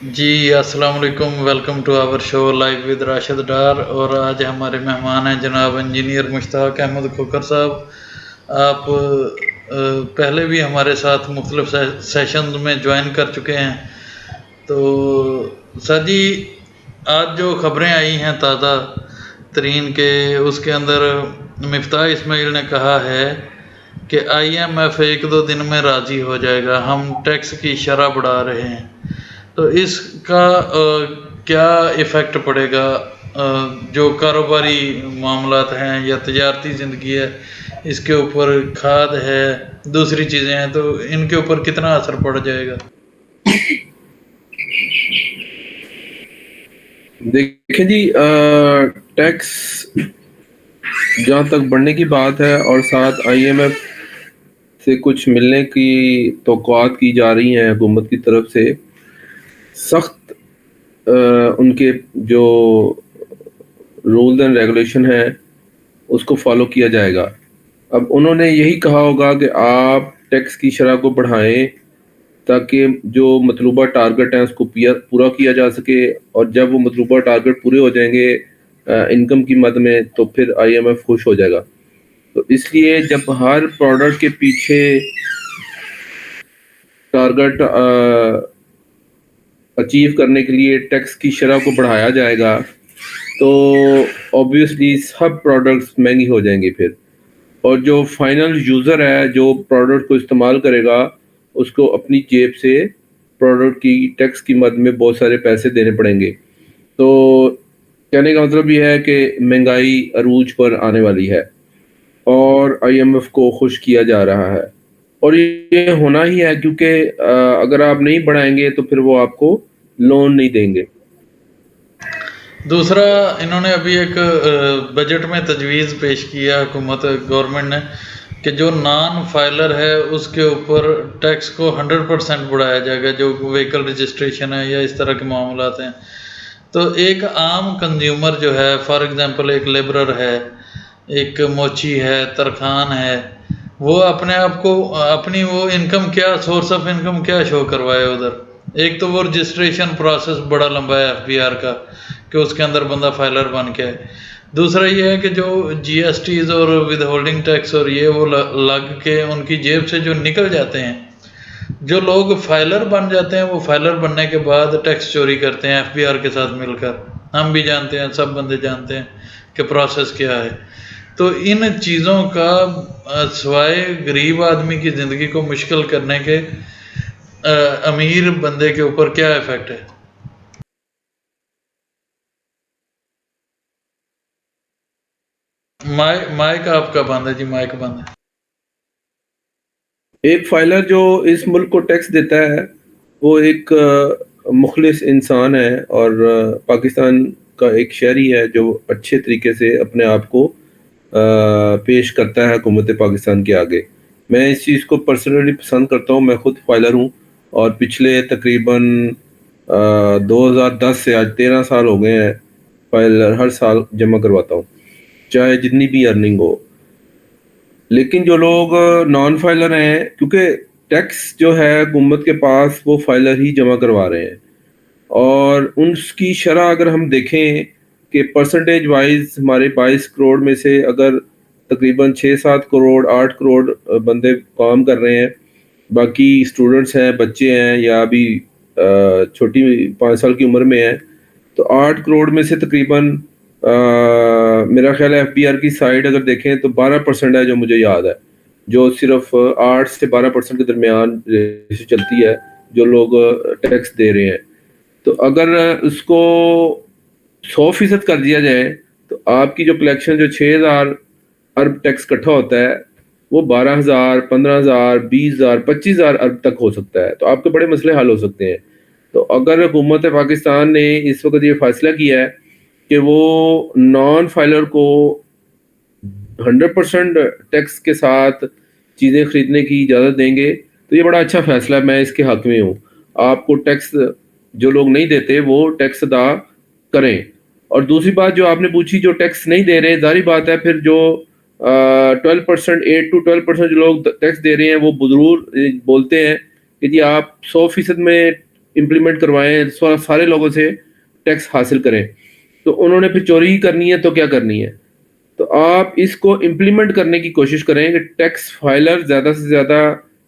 جی السلام علیکم، welcome to our show live with Rashid Dar. اور آج ہمارے مہمان ہیں جناب انجینئر مشتاق احمد کھوکر صاحب. آپ پہلے بھی ہمارے ساتھ مختلف سیشنز میں جوائن کر چکے ہیں. تو سر جی، آج جو خبریں آئی ہیں تازہ ترین کے اس کے اندر مفتاح اسماعیل نے کہا ہے کہ آئی ایم ایف ایک دو دن میں راضی ہو جائے گا، ہم ٹیکس کی شرح بڑھا رہے ہیں. تو اس کا کیا ایفیکٹ پڑے گا جو کاروباری معاملات ہیں یا تجارتی زندگی ہے اس کے اوپر، کھاد ہے، دوسری چیزیں ہیں، تو ان کے اوپر کتنا اثر پڑ جائے گا؟ دیکھیں جی، ٹیکس جہاں تک بڑھنے کی بات ہے اور ساتھ آئی ایم ایف سے کچھ ملنے کی توقعات کی جا رہی ہیں حکومت کی طرف سے، سخت ان کے جو رولز اینڈ ریگولیشن ہیں اس کو فالو کیا جائے گا. اب انہوں نے یہی کہا ہوگا کہ آپ ٹیکس کی شرح کو بڑھائیں تاکہ جو مطلوبہ ٹارگٹ ہیں اس کو پورا کیا جا سکے، اور جب وہ مطلوبہ ٹارگٹ پورے ہو جائیں گے انکم کی مد میں تو پھر آئی ایم ایف خوش ہو جائے گا. تو اس لیے جب ہر پروڈکٹ کے پیچھے ٹارگٹ اچیو کرنے کے لیے ٹیکس کی شرح کو بڑھایا جائے گا تو آبویسلی سب پروڈکٹس مہنگی ہو جائیں گے پھر، اور جو فائنل یوزر ہے جو پروڈکٹ کو استعمال کرے گا اس کو اپنی جیب سے پروڈکٹ کی ٹیکس کی مد میں بہت سارے پیسے دینے پڑیں گے. تو کہنے کا مطلب یہ ہے کہ مہنگائی عروج پر آنے والی ہے اور آئی ایم ایف کو خوش کیا جا رہا ہے، اور یہ ہونا ہی ہے کیونکہ اگر آپ نہیں بڑھائیں گے تو پھر وہ آپ کو لون نہیں دیں گے. دوسرا، انہوں نے ابھی ایک بجٹ میں تجویز پیش کیا حکومت گورنمنٹ نے کہ جو نان فائلر ہے اس کے اوپر ٹیکس کو 100% بڑھایا جائے گا، جو وہیکل رجسٹریشن ہے یا اس طرح کے معاملات ہیں. تو ایک عام کنزیومر جو ہے، فار ایگزامپل ایک لیبرر ہے، ایک موچی ہے، ترخان ہے، وہ اپنے آپ کو اپنی وہ انکم کیا، سورس آف انکم کیا شو کروائے ادھر. ایک تو وہ رجسٹریشن پروسیس بڑا لمبا ہے ایف بی آر کا کہ اس کے اندر بندہ فائلر بن کے ہے. دوسرا یہ ہے کہ جو جی ایس ٹیز اور ود ہولڈنگ ٹیکس اور یہ وہ لگ کے ان کی جیب سے جو نکل جاتے ہیں، جو لوگ فائلر بن جاتے ہیں وہ فائلر بننے کے بعد ٹیکس چوری کرتے ہیں ایف بی آر کے ساتھ مل کر. ہم بھی جانتے ہیں، سب بندے جانتے ہیں کہ پروسیس کیا ہے. تو ان چیزوں کا سوائے غریب آدمی کی زندگی کو مشکل کرنے کے امیر بندے کے اوپر کیا ایفیکٹ ہے؟ مائک آپ کا بند ہے جی، مائک بند ہے. ایک فائلر جو اس ملک کو ٹیکس دیتا ہے وہ ایک مخلص انسان ہے اور پاکستان کا ایک شہری ہے جو اچھے طریقے سے اپنے آپ کو پیش کرتا ہے حکومت پاکستان کے آگے. میں اس چیز کو پرسنلی پسند کرتا ہوں. میں خود فائلر ہوں اور پچھلے تقریباً 2010 سے آج 13 سال ہو گئے ہیں فائلر ہر سال جمع کرواتا ہوں چاہے جتنی بھی ارننگ ہو. لیکن جو لوگ نان فائلر ہیں، کیونکہ ٹیکس جو ہے حکومت کے پاس وہ فائلر ہی جمع کروا رہے ہیں، اور ان کی شرح اگر ہم دیکھیں کہ پرسنٹیج وائز ہمارے 22 کروڑ میں سے اگر تقریباً 6-7 کروڑ 8 کروڑ بندے کام کر رہے ہیں، باقی اسٹوڈنٹس ہیں، بچے ہیں یا ابھی چھوٹی 5 سال کی عمر میں ہیں، تو 8 کروڑ میں سے تقریباً میرا خیال ہے ایف بی آر کی سائڈ اگر دیکھیں تو 12% ہے جو مجھے یاد ہے، جو صرف 8 سے 12% کے درمیان چلتی ہے جو لوگ ٹیکس دے رہے ہیں. تو اگر اس کو 100% کر دیا جائے تو آپ کی جو کلیکشن جو 6,000 ارب ٹیکس اکٹھا ہوتا ہے وہ 12,000 15,000 20,000 25,000 ارب تک ہو سکتا ہے. تو آپ کے بڑے مسئلے حل ہو سکتے ہیں. تو اگر حکومت پاکستان نے اس وقت یہ فیصلہ کیا ہے کہ وہ نان فائلر کو 100% ٹیکس کے ساتھ چیزیں خریدنے کی اجازت دیں گے تو یہ بڑا اچھا فیصلہ ہے. میں اس کے حق میں ہوں. آپ کو ٹیکس جو لوگ نہیں دیتے وہ ٹیکس ادا کریں. اور دوسری بات جو آپ نے پوچھی، جو ٹیکس نہیں دے رہے، ظاہری بات ہے پھر جو 12% 8 to 12% جو لوگ ٹیکس دے رہے ہیں وہ ضرور بولتے ہیں کہ جی آپ 100% میں امپلیمنٹ کروائیں, سارے لوگوں سے ٹیکس حاصل کریں, تو انہوں نے پھر چوری ہی کرنی ہے تو کیا کرنی ہے. تو آپ اس کو امپلیمنٹ کرنے کی کوشش کریں کہ ٹیکس فائلر زیادہ سے زیادہ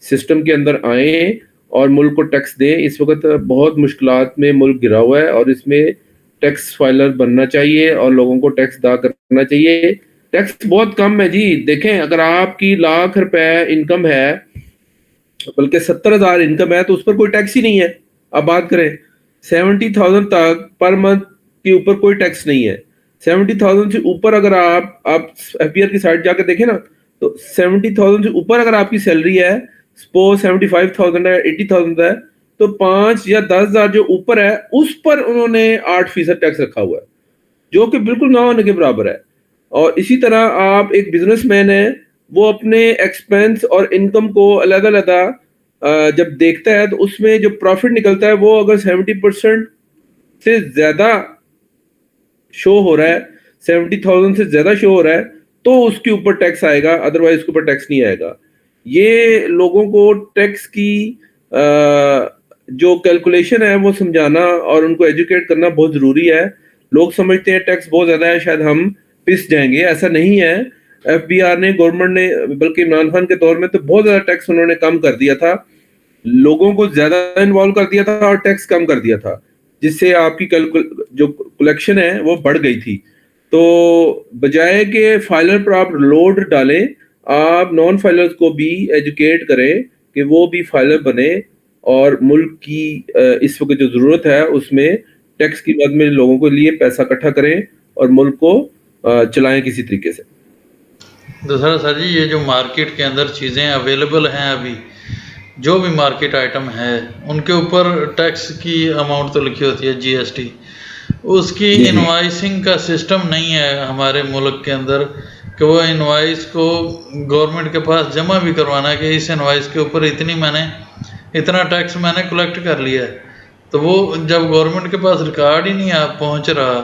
سسٹم کے اندر آئیں اور ملک کو ٹیکس دیں. اس وقت بہت مشکلات میں ملک گرا ہوا ہے, اور اس میں ٹیکس فائلر بننا چاہیے اور لوگوں کو ٹیکس ادا کرنا چاہیے. ٹیکس بہت کم ہے جی. دیکھیں, اگر آپ کی ₹1,00,000 انکم ہے, بلکہ 70,000 انکم ہے, تو اس پر کوئی ٹیکس ہی نہیں ہے. آپ بات کریں 70,000 تک پر منتھ کے اوپر کوئی ٹیکس نہیں ہے. 70,000 سے اوپر اگر آپ ایف بی آر کی سائٹ جا کے دیکھیں نا, تو 70,000 سے اوپر اگر آپ کی سیلری ہے, سپوز 75,000 ہے, 80,000 ہے, تو 5 یا 10,000 جو اوپر ہے اس پر انہوں نے 8% ٹیکس رکھا ہوا ہے, جو کہ بالکل نہ ہونے کے برابر ہے. اور اسی طرح آپ ایک بزنس مین ہے, وہ اپنے ایکسپینس اور انکم کو علیحدہ علیحدہ جب دیکھتا ہے, تو اس میں جو پروفٹ نکلتا ہے وہ اگر 70% سے زیادہ شو ہو رہا ہے, 70,000 سے زیادہ شو ہو رہا ہے, تو اس کے اوپر ٹیکس آئے گا, ادروائز اس کے اوپر ٹیکس نہیں آئے گا. یہ لوگوں کو ٹیکس کی جو کیلکولیشن ہے وہ سمجھانا اور ان کو ایجوکیٹ کرنا بہت ضروری ہے. لوگ سمجھتے ہیں ٹیکس بہت زیادہ ہے, شاید ہم پس جائیں گے. ایسا نہیں ہے. ایف بی آر نے, گورنمنٹ نے, بلکہ عمران خان کے دور میں تو بہت زیادہ ٹیکس انہوں نے کم کر دیا تھا, لوگوں کو زیادہ انوالو کر دیا تھا اور ٹیکس کم کر دیا تھا, جس سے آپ کی جو کلیکشن ہے وہ بڑھ گئی تھی. تو بجائے کہ فائلر پر آپ لوڈ ڈالیں, آپ نان فائلرز کو بھی ایجوکیٹ کریں کہ وہ بھی فائلر بنے, اور ملک کی اس وقت جو ضرورت ہے اس میں ٹیکس کی مد میں لوگوں کے لیے پیسہ اکٹھا کریں اور ملک کو چلائیں کسی طریقے سے. دوسرا سر جی, یہ جو مارکیٹ کے اندر چیزیں اویلیبل ہیں, ابھی جو بھی مارکیٹ آئٹم ہے ان کے اوپر ٹیکس کی اماؤنٹ تو لکھی ہوتی ہے, جی ایس ٹی, اس کی انوائسنگ کا سسٹم نہیں ہے ہمارے ملک کے اندر, کہ وہ انوائس کو گورنمنٹ کے پاس جمع بھی کروانا ہے کہ اس انوائس کے اوپر اتنا ٹیکس میں نے کلیکٹ کر لیا ہے. تو وہ جب گورنمنٹ کے پاس ریکارڈ ہی نہیں آپ پہنچ رہا,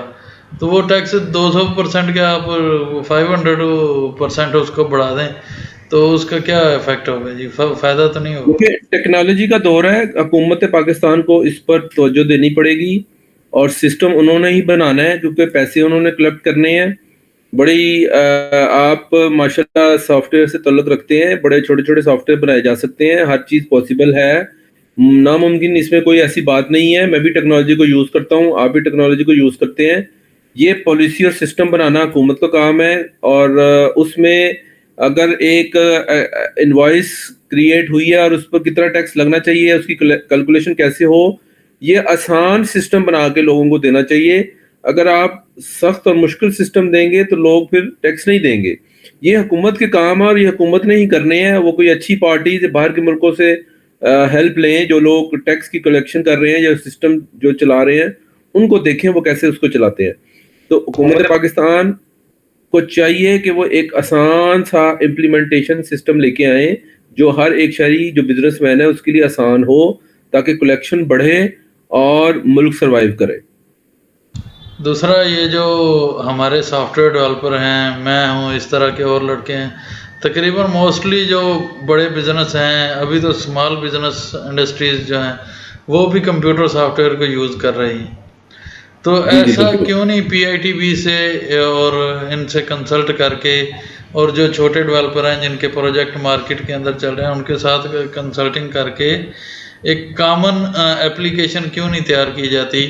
تو وہ ٹیکس 200% کے آپ 500% اس کو بڑھا دیں, تو اس کا کیا افیکٹ ہوگا جی؟ فائدہ تو نہیں ہوگا. کیونکہ ٹیکنالوجی کا دور ہے, حکومت پاکستان کو اس پر توجہ دینی پڑے گی, اور سسٹم انہوں نے ہی بنانا ہے کیونکہ پیسے انہوں نے کلیکٹ کرنے ہیں. بڑی آپ ماشاءاللہ سافٹ ویئر سے تعلق رکھتے ہیں, بڑے چھوٹے چھوٹے سافٹ ویئر بنائے جا سکتے ہیں, ہر چیز پاسبل ہے, ناممکن اس میں کوئی ایسی بات نہیں ہے. میں بھی ٹیکنالوجی کو یوز کرتا ہوں, آپ بھی ٹیکنالوجی کو یوز کرتے ہیں. یہ پالیسی اور سسٹم بنانا حکومت کا کام ہے, اور اس میں اگر ایک انوائس کریٹ ہوئی ہے اور اس پر کتنا ٹیکس لگنا چاہیے, اس کی کیلکولیشن کیسے ہو, یہ آسان سسٹم بنا کے لوگوں کو دینا چاہیے. اگر آپ سخت اور مشکل سسٹم دیں گے تو لوگ پھر ٹیکس نہیں دیں گے. یہ حکومت کے کام ہے اور یہ حکومت نے ہی کرنے ہیں. وہ کوئی اچھی پارٹی باہر کے ملکوں سے ہیلپ لیں, جو لوگ ٹیکس کی کلیکشن کر رہے ہیں یا سسٹم جو چلا رہے ہیں, ان کو دیکھیں وہ کیسے اس کو چلاتے ہیں. تو حکومت پاکستان کو چاہیے کہ وہ ایک آسان سا امپلیمنٹیشن سسٹم لے کے آئیں, جو ہر ایک شہری جو بزنس مین ہے اس کے لیے آسان ہو, تاکہ کلیکشن بڑھے اور ملک سروائیو کرے. دوسرا, یہ جو ہمارے سافٹ ویئر ڈیولپر ہیں, میں ہوں, اس طرح کے اور لڑکے ہیں, تقریباً موسٹلی جو بڑے بزنس ہیں, ابھی تو اسمال بزنس انڈسٹریز جو ہیں وہ بھی کمپیوٹر سافٹ ویئر کو یوز کر رہی ہیں. تو ایسا کیوں نہیں پی آئی ٹی بی سے اور ان سے کنسلٹ کر کے, اور جو چھوٹے ڈیولپر ہیں جن کے پروجیکٹ مارکیٹ کے اندر چل رہے ہیں ان کے ساتھ کنسلٹنگ کر کے ایک کامن اپلیکیشن کیوں نہیں تیار کی جاتی,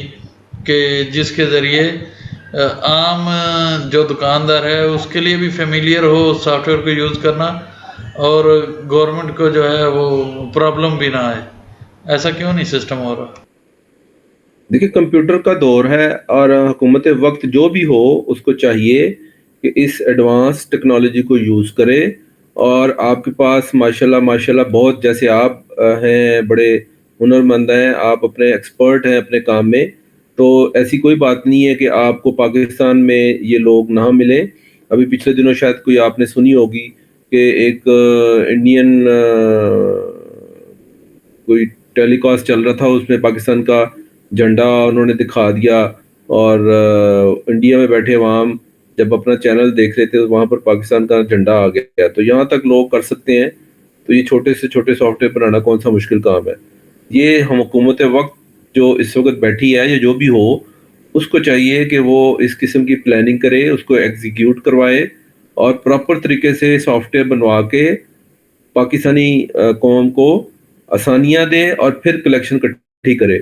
کہ جس کے ذریعے عام جو دکاندار ہے اس کے لیے بھی فیملیئر ہو سافٹ ویئر کو یوز کرنا, اور گورنمنٹ کو جو ہے وہ پرابلم بھی نہ آئے. ایسا کیوں نہیں سسٹم ہو رہا؟ دیکھیں, کمپیوٹر کا دور ہے, اور حکومت وقت جو بھی ہو اس کو چاہیے کہ اس ایڈوانس ٹیکنالوجی کو یوز کرے. اور آپ کے پاس ماشاءاللہ بہت, جیسے آپ ہیں بڑے ہنرمند ہیں, آپ اپنے ایکسپرٹ ہیں اپنے کام میں, تو ایسی کوئی بات نہیں ہے کہ آپ کو پاکستان میں یہ لوگ نہ ملیں. ابھی پچھلے دنوں شاید کوئی آپ نے سنی ہوگی کہ ایک انڈین کوئی ٹیلی کاسٹ چل رہا تھا, اس میں پاکستان کا جھنڈا انہوں نے دکھا دیا, اور انڈیا میں بیٹھے عوام جب اپنا چینل دیکھ رہے تھے تو وہاں پر پاکستان کا جھنڈا آ گیا. تو یہاں تک لوگ کر سکتے ہیں, تو یہ چھوٹے سے چھوٹے سافٹ ویئر بنانا کون سا مشکل کام ہے. یہ ہم حکومت وقت جو اس وقت بیٹھی ہے یا جو بھی ہو اس کو چاہیے کہ وہ اس قسم کی پلاننگ کرے, اس کو ایگزیکیوٹ کروائے اور پراپر طریقے سے سافٹ ویئر بنوا کے پاکستانی قوم کو آسانیاں دے اور پھر کلیکشن اکٹھی کرے.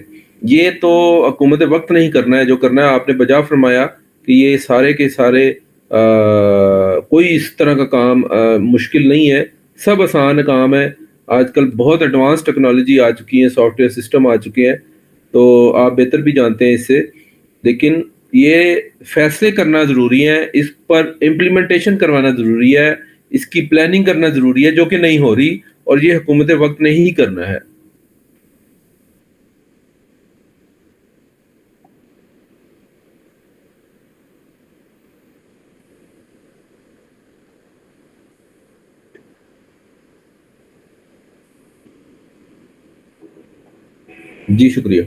یہ تو حکومت وقت نہیں کرنا ہے, جو کرنا ہے آپ نے بجا فرمایا کہ یہ سارے کے سارے کوئی اس طرح کا کام مشکل نہیں ہے, سب آسان کام ہے. آج کل بہت ایڈوانس ٹیکنالوجی آ چکی ہے, سافٹ ویئر سسٹم آ چکے ہیں, تو آپ بہتر بھی جانتے ہیں اس سے. لیکن یہ فیصلے کرنا ضروری ہے, اس پر امپلیمنٹیشن کروانا ضروری ہے, اس کی پلاننگ کرنا ضروری ہے جو کہ نہیں ہو رہی, اور یہ حکومت وقت نے ہی کرنا ہے. جی شکریہ.